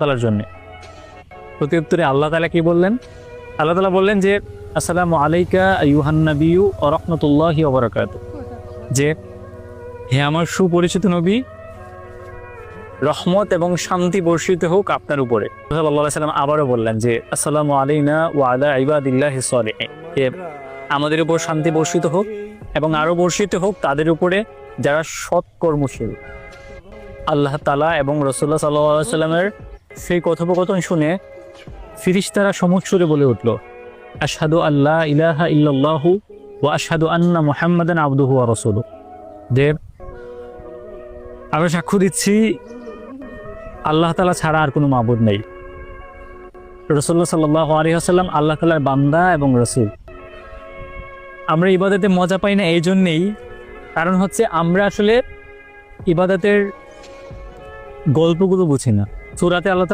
তাআলার জন্য। প্রত্যুত্তরে আল্লাহ তাআলা কি বললেন? আল্লাহ তাআলা বললেন যে আসসালামু আলাইকা আইয়ুহান নাবিয়্যু ওয়া রাহমাতুল্লাহি ওয়া বারাকাতুহু, যে হে আমার সুপরিচিত নবী, রহমত এবং শান্তি বর্ষিত হোক আপনার উপরে। সাল্লাল্লাহু আলাইহি ওয়াসাল্লাম আবারও বললেন যে আসসালামু আলাইনা ওয়া আলা ইবাদিল্লাহিস সালিহিন, যে আমাদের উপর শান্তি বর্ষিত হোক এবং আরও বর্ষিত হোক তাদের উপরে যারা সৎ কর্মশীল। আল্লাহ তাআলা এবং রাসূলুল্লাহ সাল্লাল্লাহু আলাইহি ওয়াসাল্লামের সেই কথোপকথন শুনে ফিরিশতারা সমুচ্চরে বলে উঠল, আশহাদু আল্লা ইলাহা ইল্লাল্লাহু ওয়া আশহাদু আন্না মুহাম্মাদান আবদুহু ওয়া রাসূলুহু, যে আমরা সাক্ষ্য দিচ্ছি আল্লাহ তাআলা ছাড়া আর কোনো মাবুদ নেই, রাসূলুল্লাহ সাল্লাল্লাহু আলাইহি ওয়াসাল্লাম আল্লাহ তাআলার বান্দা এবং রাসূল। আমরা ইবাদতে মজা পাই না এই জন্যেই, কারণ হচ্ছে আমরা আসলে ইবাদতের গল্পগুলো বুঝি না। সূরাতে আল্লাহ